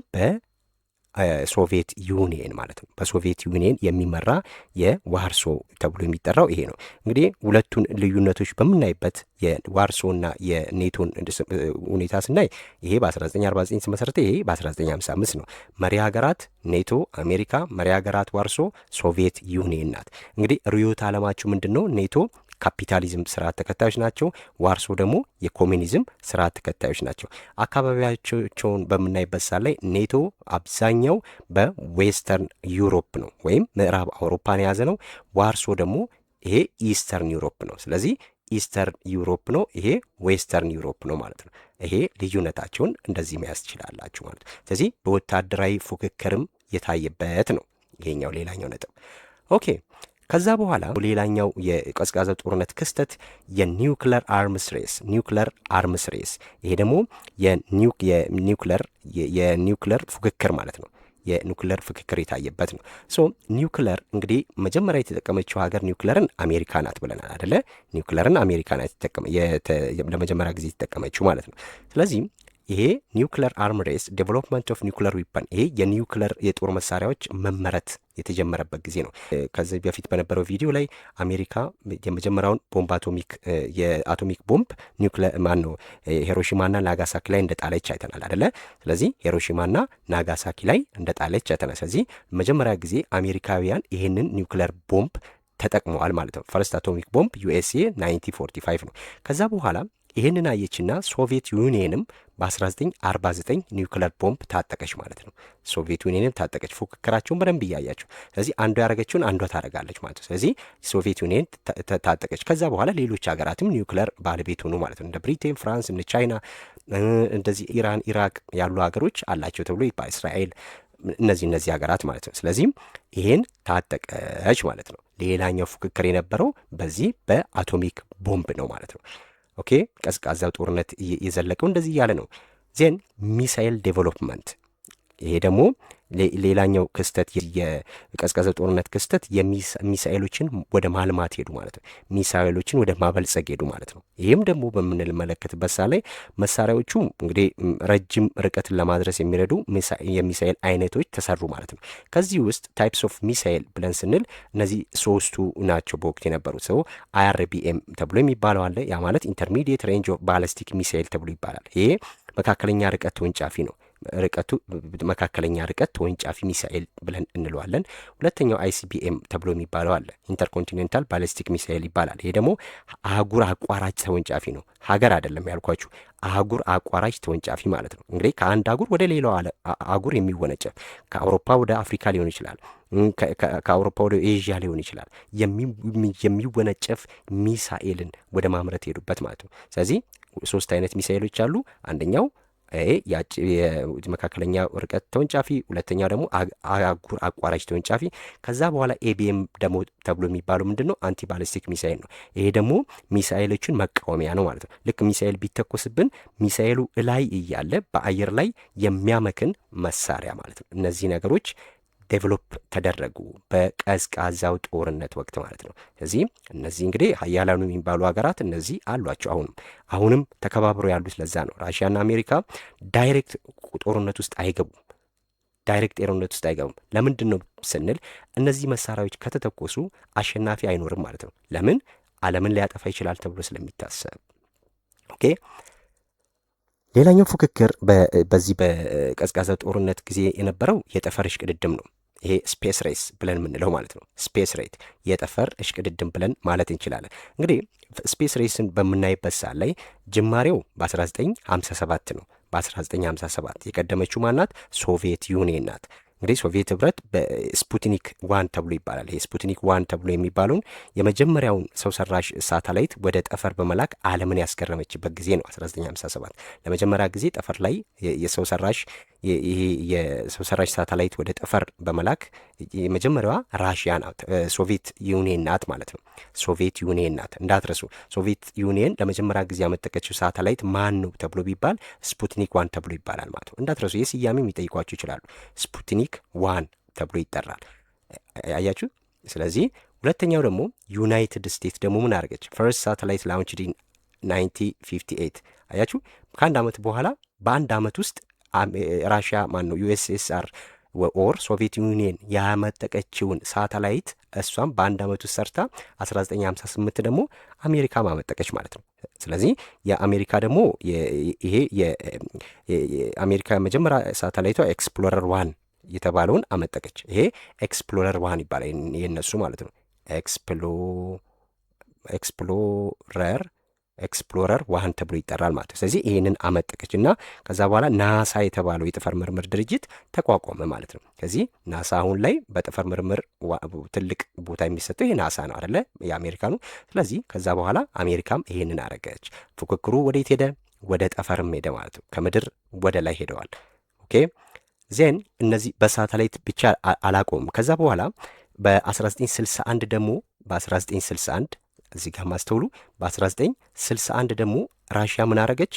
ሶቪየት ዩኒየን ማለት ነው። በሶቪየት ዩኒየን የሚመራ የዋርሶ ተብሎ የሚጠራው ይሄ ነው። እንግዲህ ሁለቱን ልዩነቶች በምናይበት የዋርሶና የኔቶን ሁኔታ ስናይ ይሄ በ1949 ተመሰረተ፣ ይሄ በ1955 ነው። መሪ ሀገራት ኔቶ አሜሪካ፣ መሪ ሀገራት ዋርሶ ሶቪየት ዩኒየን ናት። እንግዲህ ርዕዮተ ዓለማችሁ ምንድን ነው? ኔቶ ካፒታሊዝም ስርዓት ተከታዮች ናቸው። ዋርሶ ደግሞ የኮሚኒዝም ስርዓት ተከታዮች ናቸው። አካባቢያቸውን በምናይበት ሳት ላይ ኔቶ አብዛኛው በዌስተርን ዩሮፕ ነው ወይም ምዕራብ አውሮፓን የያዘ ነው። ዋርሶ ደግሞ ይሄ ኢስተርን ዩሮፕ ነው። ስለዚህ ኢስተርን ዩሮፕ ነው፣ ይሄ ዌስተርን ዩሮፕ ነው ማለት ነው። ይሄ ልዩነታቸውን እንደዚህ መያዝ ትችላላችሁ ማለት ነው። ስለዚህ በወታደራዊ ፉክክርም የታየበት ነው ይሄኛው ሌላኛው ነጥብ። ኦኬ ከዛ በኋላ ሌላኛው የቀዝቃዛ ጦርነት ክስተት የኒውክለር አርምስ ሬስ። ይሄ ደግሞ የኒውክለር ፉክክር ማለት ነው። የኒውክለር ፍክክር የታየበት ነው። ሶ ኒውክለር እንግዲህ መጀመሪያ የተጠቀመችው ሀገር ኒውክለርን አሜሪካ ናት ብለናል አደለ? ኒውክለርን አሜሪካ ናት ለመጀመሪያ ጊዜ የተጠቀመችው ማለት ነው። ስለዚህ ይሄ ኒውክለር አርም ሬስ ዴቨሎፕመንት ኦፍ ኒውክለር ዊፐን፣ ይሄ የኒውክለር የጦር መሳሪያዎች መመረት የተጀመረበት ጊዜ ነው። ከዚህ በፊት በነበረው ቪዲዮ ላይ አሜሪካ የመጀመሪያውን ቦምብ የአቶሚክ ቦምብ ኒውክለር ማን ነው ሂሮሺማና ናጋሳኪ ላይ እንደጣለች አይተናል አደለ? ስለዚህ ሂሮሺማና ናጋሳኪ ላይ እንደጣለች አይተናል። ስለዚህ መጀመሪያ ጊዜ አሜሪካውያን ይህንን ኒውክለር ቦምብ ተጠቅመዋል ማለት ነው። ፈርስት አቶሚክ ቦምብ ዩኤስኤ 1945 ነው። ከዛ በኋላ ይህንን አየችና ሶቪየት ዩኒየንም በ1949 ኒውክለር ቦምብ ታጠቀች ማለት ነው። ሶቪየት ዩኒየንም ታጠቀች። ፉክክራቸውን በደንብ እያያቸው፣ ስለዚህ አንዷ ያደረገችውን አንዷ ታደረጋለች ማለት ነው። ስለዚህ ሶቪየት ዩኒየን ታጠቀች። ከዛ በኋላ ሌሎች ሀገራትም ኒውክለር ባለቤት ሆኑ ማለት ነው። እንደ ብሪቴን፣ ፍራንስ፣ እንደ ቻይና፣ እንደዚህ ኢራን፣ ኢራቅ ያሉ ሀገሮች አላቸው ተብሎ እስራኤል፣ እነዚህ ሀገራት ማለት ነው። ስለዚህም ይሄን ታጠቀች ማለት ነው። ሌላኛው ፉክክር የነበረው በዚህ በአቶሚክ ቦምብ ነው ማለት ነው። ኦኬ ቀዝቃዛው ጦርነት የዘለቀው እንደዚህ እያለ ነው። ዜን ሚሳይል ዴቨሎፕመንት፣ ይሄ ደግሞ ሌላኛው ክስተት የቀዝቃዛው ጦርነት ክስተት ሚሳኤሎችን ወደ ማልማት ሄዱ ማለት ነው። ሚሳኤሎችን ወደ ማበልጸግ ሄዱ ማለት ነው። ይህም ደግሞ በምንመለከትበት ሳ ላይ መሳሪያዎቹ እንግዲህ ረጅም ርቀትን ለማድረስ የሚረዱ የሚሳኤል አይነቶች ተሰሩ ማለት ነው። ከዚህ ውስጥ ታይፕስ ኦፍ ሚሳኤል ብለን ስንል እነዚህ ሶስቱ ናቸው በወቅት የነበሩት። ሰው አይአርቢኤም ተብሎ የሚባለው አለ። ያ ማለት ኢንተርሚዲየት ሬንጅ ኦፍ ባላስቲክ ሚሳኤል ተብሎ ይባላል። ይሄ መካከለኛ ርቀት ተወንጫፊ ነው። ርቀቱ መካከለኛ ርቀት ተወንጫፊ ሚሳኤል ብለን እንለዋለን። ሁለተኛው አይሲቢኤም ተብሎ የሚባለው አለ። ኢንተርኮንቲኔንታል ባሊስቲክ ሚሳኤል ይባላል። ይሄ ደግሞ አህጉር አቋራጭ ተወንጫፊ ነው። ሀገር አይደለም ያልኳችሁ፣ አህጉር አቋራጭ ተወንጫፊ ማለት ነው። እንግዲህ ከአንድ አህጉር ወደ ሌላው አህጉር የሚወነጨፍ ከአውሮፓ ወደ አፍሪካ ሊሆን ይችላል፣ ከአውሮፓ ወደ ኤዥያ ሊሆን ይችላል። የሚወነጨፍ ሚሳኤልን ወደ ማምረት ሄዱበት ማለት ነው። ስለዚህ ሶስት አይነት ሚሳኤሎች አሉ። አንደኛው መካከለኛ ርቀት ተወንጫፊ፣ ሁለተኛው ደግሞ አህጉር አቋራጭ ተወንጫፊ። ከዛ በኋላ ኤቢኤም ደግሞ ተብሎ የሚባለው ምንድን ነው? አንቲ ባሊስቲክ ሚሳኤል ነው። ይሄ ደግሞ ሚሳኤሎችን መቃወሚያ ነው ማለት ነው። ልክ ሚሳኤል ቢተኮስብን ሚሳኤሉ እላይ እያለ በአየር ላይ የሚያመክን መሳሪያ ማለት ነው። እነዚህ ነገሮች ዴቨሎፕ ተደረጉ በቀዝቃዛው ጦርነት ወቅት ማለት ነው። ስለዚህ እነዚህ እንግዲህ ሀያላኑ የሚባሉ ሀገራት እነዚህ አሏቸው። አሁንም ተከባብረው ያሉት ለዛ ነው። ራሽያና አሜሪካ ዳይሬክት ጦርነት ውስጥ አይገቡም። ለምንድን ነው ስንል እነዚህ መሳሪያዎች ከተተኮሱ አሸናፊ አይኖርም ማለት ነው። ለምን? ዓለምን ሊያጠፋ ይችላል ተብሎ ስለሚታሰብ። ኦኬ ሌላኛው ፉክክር በዚህ በቀዝቃዛ ጦርነት ጊዜ የነበረው የጠፈር እሽቅድድም ነው። ይሄ ስፔስ ሬስ ብለን የምንለው ማለት ነው። ስፔስ ሬት የጠፈር እሽቅድድም ብለን ማለት እንችላለን። እንግዲህ ስፔስ ሬስን በምናይበት ሰዓት ላይ ጅማሬው በ1957 ነው። በ1957 የቀደመችው ማናት? ሶቪየት ዩኒየን ናት። እንግዲህ ሶቪየት ህብረት በስፑትኒክ ዋን ተብሎ ይባላል። ይሄ ስፑትኒክ ዋን ተብሎ የሚባለውን የመጀመሪያውን ሰው ሰራሽ ሳተላይት ወደ ጠፈር በመላክ ዓለምን ያስገረመችበት ጊዜ ነው 1957። ለመጀመሪያ ጊዜ ጠፈር ላይ የሰው ሰራሽ ሳተላይት ወደ ጠፈር በመላክ የመጀመሪያዋ ራሽያ ናት፣ ሶቪየት ዩኒየን ናት ማለት ነው። ሶቪየት ዩኒየን ናት እንዳትረሱ። ሶቪየት ዩኒየን ለመጀመሪያ ጊዜ ያመጠቀችው ሳተላይት ማን ነው ተብሎ ቢባል ስፑትኒክ ዋን ተብሎ ይባላል ማለት ነው። እንዳትረሱ። ይህ ስያሜ የሚጠይቋችሁ ይችላሉ። ስፑትኒክ ዋን ተብሎ ይጠራል። አያችሁ። ስለዚህ ሁለተኛው ደግሞ ዩናይትድ ስቴትስ ደግሞ ምን አደረገች? ፈርስት ሳተላይት ላውንችድ ኢን 1958። አያችሁ። ከአንድ ዓመት በኋላ በአንድ ዓመት ውስጥ ራሽያ ማን ነው ዩኤስኤስአር ኦር ሶቪየት ዩኒየን ያመጠቀችውን ሳተላይት እሷም በአንድ ዓመት ውስጥ ሰርታ 1958 ደግሞ አሜሪካ ማመጠቀች ማለት ነው። ስለዚህ የአሜሪካ ደግሞ ይሄ የአሜሪካ መጀመሪያ ሳተላይቷ ኤክስፕሎረር ዋን የተባለውን አመጠቀች። ይሄ ኤክስፕሎረር ዋን ይባላል የነሱ ማለት ነው። ኤክስፕሎረር 1 ተብሎ ይጠራል ማለት ነው። ስለዚህ ይህንን አመጠቀች እና ከዛ በኋላ ናሳ የተባለው የጠፈር ምርምር ድርጅት ተቋቋመ ማለት ነው። ከዚህ ናሳ አሁን ላይ በጠፈር ምርምር ትልቅ ቦታ የሚሰጠው ይሄ ናሳ ነው አይደለ? የአሜሪካኑ። ስለዚህ ከዛ በኋላ አሜሪካም ይሄንን አረገች። ፉክክሩ ወዴት ሄደ? ወደ ጠፈርም ሄደ ማለት ነው። ከምድር ወደ ላይ ሄደዋል። ኦኬ ዜን እነዚህ በሳተላይት ብቻ አላቆሙም። ከዛ በኋላ በ1961 ደግሞ በ1961 እዚህ ጋር ማስተውሉ በ1961 ደግሞ ራሽያ ምን አረገች?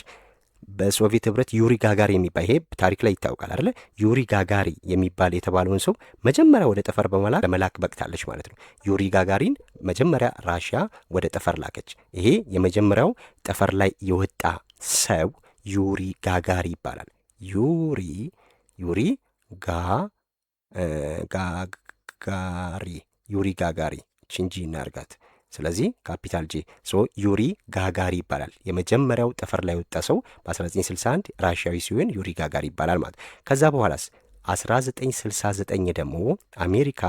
በሶቪየት ህብረት ዩሪ ጋጋሪ የሚባል ይሄ ታሪክ ላይ ይታወቃል አይደለ? ዩሪ ጋጋሪ የሚባል የተባለውን ሰው መጀመሪያ ወደ ጠፈር ለመላክ በቅታለች ማለት ነው። ዩሪ ጋጋሪን መጀመሪያ ራሽያ ወደ ጠፈር ላከች። ይሄ የመጀመሪያው ጠፈር ላይ የወጣ ሰው ዩሪ ጋጋሪ ይባላል። ዩሪ ጋጋሪ ቺንጂ እናርጋት። ስለዚህ ካፒታል ጂ ዩሪ ጋጋሪ ይባላል። የመጀመሪያው ጠፈር ላይ ወጣ ሰው በ1961 ራሽያዊ ሲሆን ዩሪ ጋጋሪ ይባላል ማለት። ከዛ በኋላስ 1969 ደግሞ አሜሪካ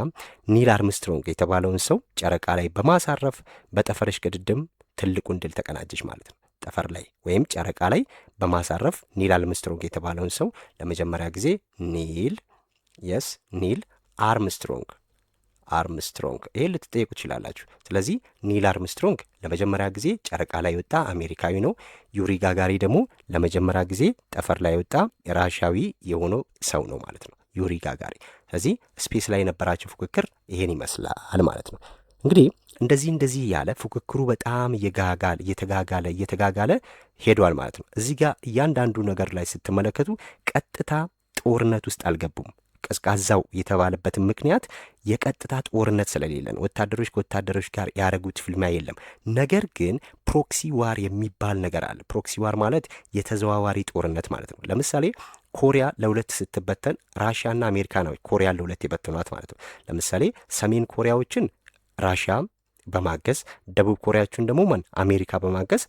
ኒል አርምስትሮንግ የተባለውን ሰው ጨረቃ ላይ በማሳረፍ በጠፈር እሽቅድድም ትልቁን ድል ተቀናጀች ማለት ነው። ጠፈር ላይ ወይም ጨረቃ ላይ በማሳረፍ ኒል አርምስትሮንግ የተባለውን ሰው ለመጀመሪያ ጊዜ ኒል አርምስትሮንግ ይሄ ልትጠየቁ ትችላላችሁ። ስለዚህ ኒል አርምስትሮንግ ለመጀመሪያ ጊዜ ጨረቃ ላይ ወጣ አሜሪካዊ ነው። ዩሪ ጋጋሪ ደግሞ ለመጀመሪያ ጊዜ ጠፈር ላይ ወጣ ራሽያዊ የሆነው ሰው ነው ማለት ነው፣ ዩሪ ጋጋሪ። ስለዚህ ስፔስ ላይ የነበራቸው ፉክክር ይሄን ይመስላል ማለት ነው። እንግዲህ እንደዚህ ያለ ፉክክሩ በጣም እየተጋጋለ ሄዷል ማለት ነው። እዚህ ጋር እያንዳንዱ ነገር ላይ ስትመለከቱ ቀጥታ ጦርነት ውስጥ አልገቡም። ቀዝቃዛው የተባለበትን ምክንያት የቀጥታ ጦርነት ስለሌለን ወታደሮች ከወታደሮች ጋር ያደረጉት ፍልሚያ የለም። ነገር ግን ፕሮክሲ ዋር የሚባል ነገር አለ። ፕሮክሲ ዋር ማለት የተዘዋዋሪ ጦርነት ማለት ነው። ለምሳሌ ኮሪያ ለሁለት ስትበተን ራሽያና አሜሪካ ነው ኮሪያን ለሁለት የበተኗት ማለት ነው። ለምሳሌ ሰሜን ኮሪያዎችን ራሽያ በማገዝ ደቡብ ኮሪያዎችን ደግሞ አሜሪካ በማገዝ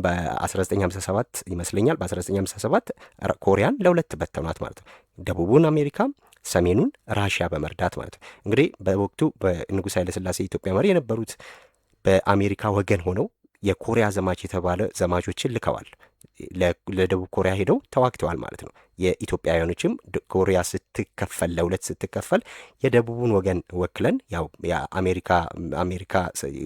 በ1957 ይመስለኛል በ1957 ኮሪያን ለሁለት በተኗት ማለት ነው። ደቡቡን አሜሪካ ሰሜኑን ራሽያ በመርዳት ማለት ነው። እንግዲህ በወቅቱ በንጉሥ ኃይለሥላሴ ኢትዮጵያ መሪ የነበሩት በአሜሪካ ወገን ሆነው የኮሪያ ዘማች የተባለ ዘማቾችን ልከዋል። ለደቡብ ኮሪያ ሄደው ተዋግተዋል ማለት ነው። የኢትዮጵያውያኖችም ኮሪያ ስትከፈል ለሁለት ስትከፈል የደቡቡን ወገን ወክለን ያው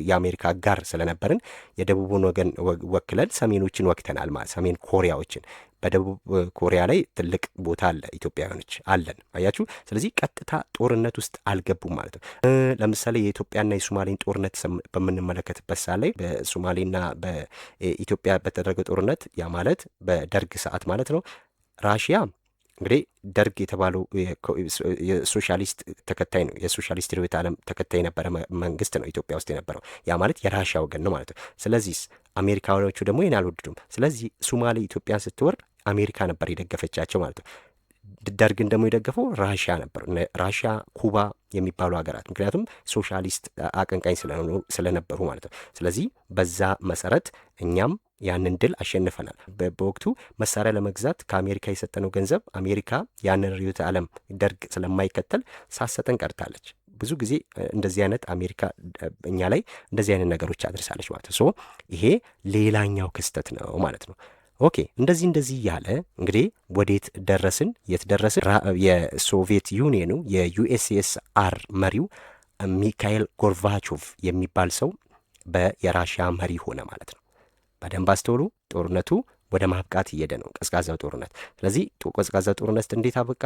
የአሜሪካ ጋር ስለነበርን የደቡቡን ወገን ወክለን ሰሜኖችን ወክተናል ማለት ሰሜን ኮሪያዎችን። በደቡብ ኮሪያ ላይ ትልቅ ቦታ አለ፣ ኢትዮጵያውያኖች አለን። አያችሁ። ስለዚህ ቀጥታ ጦርነት ውስጥ አልገቡም ማለት ነው። ለምሳሌ የኢትዮጵያና የሶማሌን ጦርነት በምንመለከትበት ሰዓት ላይ በሶማሌና በኢትዮጵያ በተደረገ ጦርነት ያ ማለት በደርግ ሰዓት ማለት ነው። ራሽያ እንግዲህ ደርግ የተባለው የሶሻሊስት ተከታይ ነው። የሶሻሊስት ርዕዮተ ዓለም ተከታይ የነበረ መንግስት ነው ኢትዮጵያ ውስጥ የነበረው። ያ ማለት የራሽያ ወገን ነው ማለት ነው። ስለዚህ አሜሪካኖቹ ደግሞ ይህን አልወደዱም። ስለዚህ ሶማሌ ኢትዮጵያን ስትወርድ አሜሪካ ነበር የደገፈቻቸው ማለት ነው። ደርግን ደግሞ የደገፈው ራሽያ ነበር። ራሽያ፣ ኩባ የሚባሉ ሀገራት ምክንያቱም ሶሻሊስት አቀንቃኝ ስለነበሩ ማለት ነው። ስለዚህ በዛ መሰረት እኛም ያንን ድል አሸንፈናል። በወቅቱ መሳሪያ ለመግዛት ከአሜሪካ የሰጠነው ገንዘብ አሜሪካ ያንን ርዕዮተ ዓለም ደርግ ስለማይከተል ሳሰጠን ቀርታለች። ብዙ ጊዜ እንደዚህ አይነት አሜሪካ እኛ ላይ እንደዚህ አይነት ነገሮች አድርሳለች ማለት ነው። ይሄ ሌላኛው ክስተት ነው ማለት ነው። ኦኬ እንደዚህ ያለ እንግዲህ ወዴት ደረስን? የት ደረስን? የሶቪየት ዩኒየኑ የዩኤስኤስአር መሪው ሚካኤል ጎርባቾቭ የሚባል ሰው የራሽያ መሪ ሆነ ማለት ነው። በደንብ አስተውሉ። ጦርነቱ ወደ ማብቃት እየሄደ ነው፣ ቀዝቃዛው ጦርነት። ስለዚህ ቀዝቃዛው ጦርነት እንዴት አበቃ?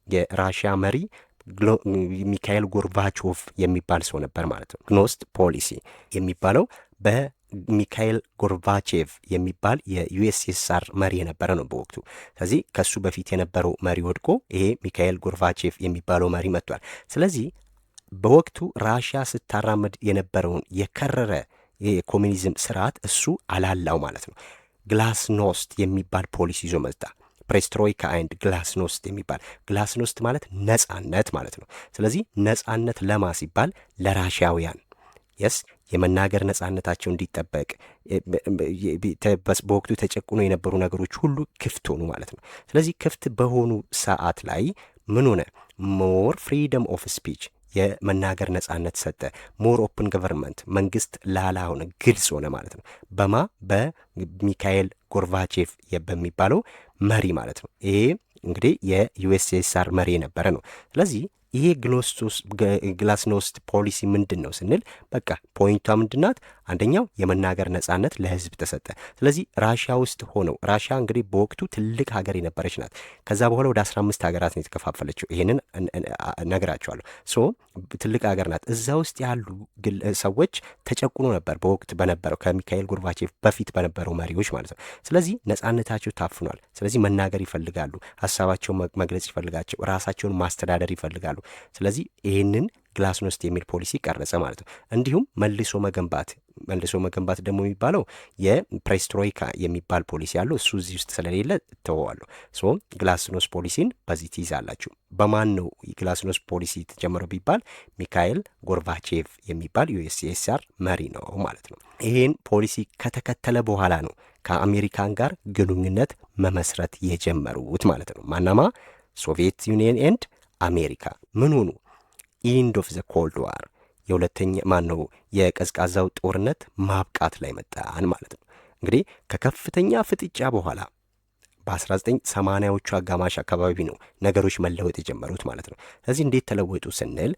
የራሽያ መሪ ሚካኤል ጎርባቾቭ የሚባል ሰው ነበር ማለት ነው። ግኖስት ፖሊሲ የሚባለው በሚካኤል ጎርባቼቭ የሚባል የዩኤስኤስአር መሪ የነበረ ነው በወቅቱ። ስለዚህ ከሱ በፊት የነበረው መሪ ወድቆ ይሄ ሚካኤል ጎርባቼቭ የሚባለው መሪ መጥቷል። ስለዚህ በወቅቱ ራሽያ ስታራመድ የነበረውን የከረረ የኮሚኒዝም ስርዓት እሱ አላላው ማለት ነው። ግላስኖስት የሚባል ፖሊሲ ይዞ መጣ። ፕሬስትሮይካ አይንድ ግላስኖስት የሚባል ግላስኖስት ማለት ነጻነት ማለት ነው። ስለዚህ ነጻነት ለማ ሲባል ለራሽያውያን የመናገር ነጻነታቸው እንዲጠበቅ በወቅቱ ተጨቁኖ የነበሩ ነገሮች ሁሉ ክፍት ሆኑ ማለት ነው። ስለዚህ ክፍት በሆኑ ሰዓት ላይ ምን ሆነ? ሞር ፍሪደም ኦፍ ስፒች የመናገር ነጻነት ሰጠ። ሞር ኦፕን ገቨርንመንት መንግስት ላላ ሆነ፣ ግልጽ ሆነ ማለት ነው። በሚካኤል ጎርባቼቭ በሚባለው መሪ ማለት ነው። ይሄ እንግዲህ የዩኤስኤስአር መሪ የነበረ ነው። ስለዚህ ይሄ ግላስኖስት ፖሊሲ ምንድን ነው ስንል በቃ ፖይንቷ ምንድናት? አንደኛው የመናገር ነጻነት ለህዝብ ተሰጠ። ስለዚህ ራሽያ ውስጥ ሆነው ራሽያ እንግዲህ በወቅቱ ትልቅ ሀገር የነበረች ናት። ከዛ በኋላ ወደ 15 ሀገራት ነው የተከፋፈለችው። ይሄንን ነግራቸዋለሁ። ሶ ትልቅ ሀገር ናት። እዛ ውስጥ ያሉ ሰዎች ተጨቁኖ ነበር በወቅት በነበረው ከሚካኤል ጎርባቼቭ በፊት በነበረው መሪዎች ማለት ነው። ስለዚህ ነጻነታቸው ታፍኗል። ስለዚህ መናገር ይፈልጋሉ፣ ሀሳባቸውን መግለጽ ይፈልጋቸው፣ ራሳቸውን ማስተዳደር ይፈልጋሉ። ስለዚህ ይህንን ግላስኖስት የሚል ፖሊሲ ቀረጸ ማለት ነው። እንዲሁም መልሶ መገንባት ደግሞ የሚባለው የፕሬስትሮይካ የሚባል ፖሊሲ ያለው እሱ እዚህ ውስጥ ስለሌለ ተወዋለሁ። ሶ ግላስኖስት ፖሊሲን በዚህ ትይዛላችሁ። በማን ነው ግላስኖስት ፖሊሲ የተጀመረው ቢባል ሚካኤል ጎርባቼቭ የሚባል ዩኤስኤስአር መሪ ነው ማለት ነው። ይህን ፖሊሲ ከተከተለ በኋላ ነው ከአሜሪካን ጋር ግንኙነት መመስረት የጀመሩት ማለት ነው። ማናማ ሶቪየት ዩኒየን ኤንድ አሜሪካ ምን ሆኑ? ኢንድ ኦፍ ዘ ኮልድ ዋር የሁለተኛ የቀዝቃዛው ጦርነት ማብቃት ላይ መጣን ማለት ነው። እንግዲህ ከከፍተኛ ፍጥጫ በኋላ በ1980ዎቹ አጋማሽ አካባቢ ነው ነገሮች መለወጥ የጀመሩት ማለት ነው። ስለዚህ እንዴት ተለወጡ ስንል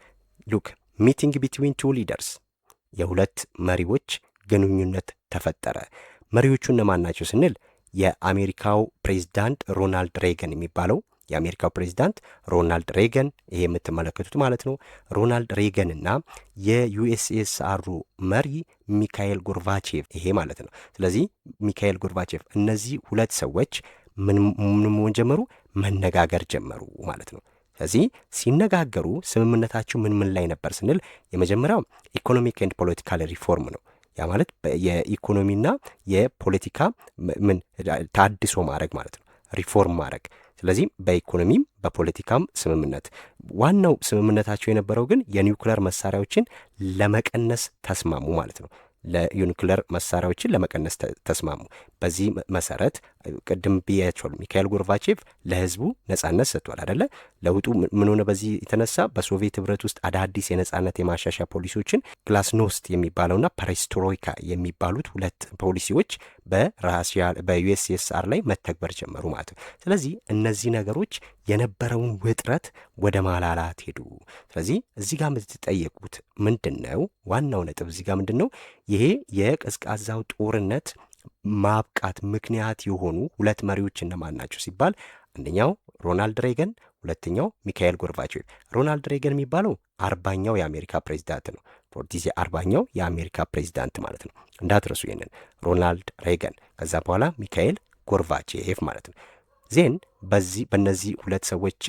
ሉክ ሚቲንግ ቢትዊን ቱ ሊደርስ የሁለት መሪዎች ግንኙነት ተፈጠረ። መሪዎቹ እነማን ናቸው ስንል የአሜሪካው ፕሬዚዳንት ሮናልድ ሬገን የሚባለው የአሜሪካው ፕሬዚዳንት ሮናልድ ሬገን ይሄ የምትመለከቱት ማለት ነው። ሮናልድ ሬገን እና የዩኤስኤስአሩ መሪ ሚካኤል ጎርባቼቭ ይሄ ማለት ነው። ስለዚህ ሚካኤል ጎርባቼቭ እነዚህ ሁለት ሰዎች ምን መሆን ጀመሩ? መነጋገር ጀመሩ ማለት ነው። ስለዚህ ሲነጋገሩ ስምምነታቸው ምን ላይ ነበር ስንል የመጀመሪያው ኢኮኖሚክ ኤንድ ፖለቲካል ሪፎርም ነው። ያ ማለት የኢኮኖሚና የፖለቲካ ታድሶ ማድረግ ማለት ነው፣ ሪፎርም ማድረግ። ስለዚህ በኢኮኖሚም በፖለቲካም ስምምነት። ዋናው ስምምነታቸው የነበረው ግን የኒውክሌር መሳሪያዎችን ለመቀነስ ተስማሙ ማለት ነው። ለኒውክሌር መሳሪያዎችን ለመቀነስ ተስማሙ። በዚህ መሰረት ቅድም ብያቸዋለሁ፣ ሚካኤል ጎርባቼቭ ለህዝቡ ነጻነት ሰጥቷል አደለ? ለውጡ ምን ሆነ? በዚህ የተነሳ በሶቪየት ህብረት ውስጥ አዳዲስ የነጻነት የማሻሻያ ፖሊሲዎችን ግላስኖስት የሚባለውና ፐሬስትሮይካ የሚባሉት ሁለት ፖሊሲዎች በራሲያ በዩኤስኤስአር ላይ መተግበር ጀመሩ ማለት ነው። ስለዚህ እነዚህ ነገሮች የነበረውን ውጥረት ወደ ማላላት ሄዱ። ስለዚህ እዚህ ጋር የምትጠየቁት ምንድን ነው? ዋናው ነጥብ እዚህ ጋር ምንድን ነው? ይሄ የቀዝቃዛው ጦርነት ማብቃት ምክንያት የሆኑ ሁለት መሪዎች እነማን ናቸው ሲባል አንደኛው ሮናልድ ሬገን፣ ሁለተኛው ሚካኤል ጎርባቼቭ። ሮናልድ ሬገን የሚባለው 40ኛው የአሜሪካ ፕሬዚዳንት ነው። ፖርቲዚ 40ኛው የአሜሪካ ፕሬዚዳንት ማለት ነው። እንዳትረሱ ይሄንን ሮናልድ ሬገን። ከዛ በኋላ ሚካኤል ጎርባቼቭ ማለት ነው። ዜን በእነዚህ ሁለት ሰዎች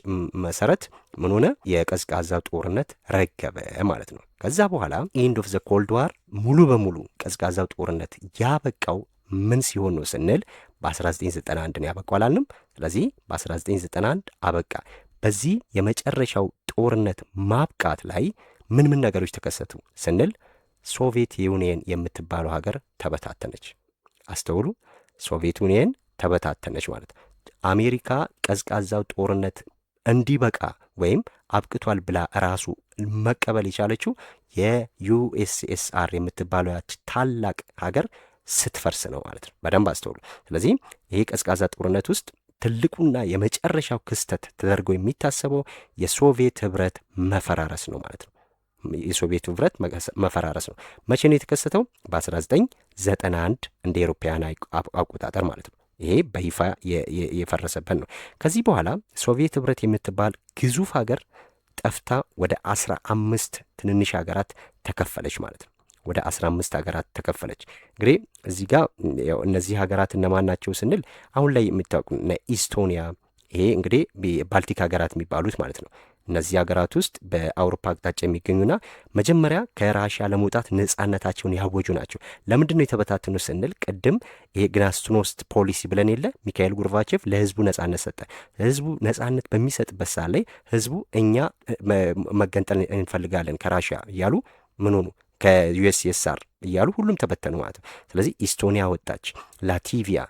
መሰረት ምን ሆነ? የቀዝቃዛ ጦርነት ረገበ ማለት ነው። ከዛ በኋላ ኢንድ ኦፍ ዘ ኮልድ ዋር ሙሉ በሙሉ ቀዝቃዛው ጦርነት ያበቃው ምን ሲሆን ነው ስንል በ1991 ነው ያበቃው አላልንም? ስለዚህ በ1991 አበቃ። በዚህ የመጨረሻው ጦርነት ማብቃት ላይ ምን ነገሮች ተከሰቱ ስንል ሶቪየት ዩኒየን የምትባለው ሀገር ተበታተነች። አስተውሉ፣ ሶቪየት ዩኒየን ተበታተነች ማለት አሜሪካ ቀዝቃዛው ጦርነት እንዲበቃ ወይም አብቅቷል ብላ ራሱ መቀበል የቻለችው የዩኤስኤስአር የምትባለው ያች ታላቅ ሀገር ስትፈርስ ነው ማለት ነው። በደንብ አስተውሉ። ስለዚህ ይሄ ቀዝቃዛ ጦርነት ውስጥ ትልቁና የመጨረሻው ክስተት ተደርጎ የሚታሰበው የሶቪየት ህብረት መፈራረስ ነው ማለት ነው። የሶቪየት ህብረት መፈራረስ ነው። መቼ ነው የተከሰተው? በ1991 እንደ ኤሮፓያን አቆጣጠር ማለት ነው። ይሄ በይፋ የፈረሰበት ነው። ከዚህ በኋላ ሶቪየት ህብረት የምትባል ግዙፍ ሀገር ጠፍታ ወደ 15 ትንንሽ ሀገራት ተከፈለች ማለት ነው። ወደ 15 ሀገራት ተከፈለች። እንግዲህ እዚህ ጋር እነዚህ ሀገራት እነማን ናቸው ስንል አሁን ላይ የሚታወቁ ኢስቶኒያ፣ ይሄ እንግዲህ ባልቲክ ሀገራት የሚባሉት ማለት ነው። እነዚህ ሀገራት ውስጥ በአውሮፓ አቅጣጫ የሚገኙና መጀመሪያ ከራሽያ ለመውጣት ነጻነታቸውን ያወጁ ናቸው። ለምንድን ነው የተበታተኑ ስንል ቅድም ይሄ ግላስኖስት ፖሊሲ ብለን የለ ሚካኤል ጎርባቼቭ ለህዝቡ ነጻነት ሰጠ። ለህዝቡ ነጻነት በሚሰጥበት ሰዓት ላይ ህዝቡ እኛ መገንጠል እንፈልጋለን ከራሽያ እያሉ ምን ሆኑ? ከዩኤስኤስአር እያሉ ሁሉም ተበተኑ ማለት ነው። ስለዚህ ኢስቶኒያ ወጣች፣ ላቲቪያ፣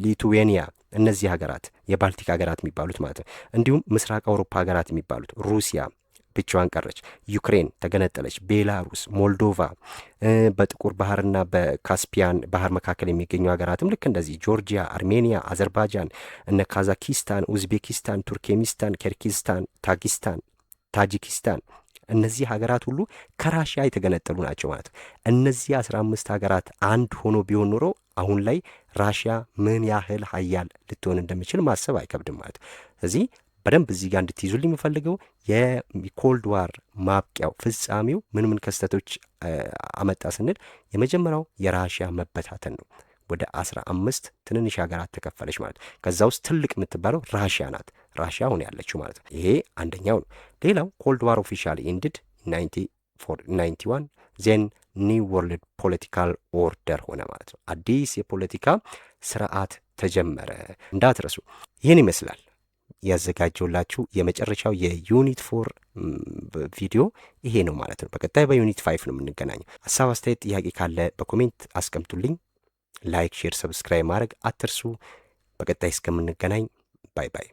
ሊቱዌኒያ፣ እነዚህ ሀገራት የባልቲክ ሀገራት የሚባሉት ማለት ነው። እንዲሁም ምስራቅ አውሮፓ ሀገራት የሚባሉት ሩሲያ፣ ብቻዋን ቀረች። ዩክሬን ተገነጠለች። ቤላሩስ፣ ሞልዶቫ፣ በጥቁር ባህርና በካስፒያን ባህር መካከል የሚገኙ ሀገራትም ልክ እንደዚህ ጆርጂያ፣ አርሜኒያ፣ አዘርባይጃን፣ እነ ካዛኪስታን፣ ኡዝቤኪስታን፣ ቱርክሜኒስታን፣ ኪርጊዝስታን፣ ታጂኪስታን እነዚህ ሀገራት ሁሉ ከራሽያ የተገነጠሉ ናቸው ማለት ነው። እነዚህ 15 ሀገራት አንድ ሆኖ ቢሆን ኖሮ አሁን ላይ ራሽያ ምን ያህል ሀያል ልትሆን እንደሚችል ማሰብ አይከብድም ማለት ነው። ስለዚህ በደንብ እዚህ ጋር እንድትይዙልኝ የምፈልገው የኮልድ ዋር ማብቂያው ፍጻሜው ምን ክስተቶች አመጣ ስንል የመጀመሪያው የራሽያ መበታተን ነው። ወደ 15 ትንንሽ ሀገራት ተከፈለች ማለት ነው። ከዛ ውስጥ ትልቅ የምትባለው ራሽያ ናት። ራሽያ አሁን ያለችው ማለት ነው። ይሄ አንደኛው ነው። ሌላው ኮልድ ዋር ኦፊሻሊ ኢንድድ 1991 ዜን ኒው ወርልድ ፖለቲካል ኦርደር ሆነ ማለት ነው። አዲስ የፖለቲካ ስርዓት ተጀመረ። እንዳትረሱ። ይህን ይመስላል ያዘጋጀውላችሁ የመጨረሻው የዩኒት 4 ቪዲዮ ይሄ ነው ማለት ነው። በቀጣይ በዩኒት 5 ነው የምንገናኘው። ሀሳብ አስተያየት፣ ጥያቄ ካለ በኮሜንት አስቀምጡልኝ። ላይክ፣ ሼር፣ ሰብስክራይብ ማድረግ አትርሱ። በቀጣይ እስከምንገናኝ ባይ ባይ።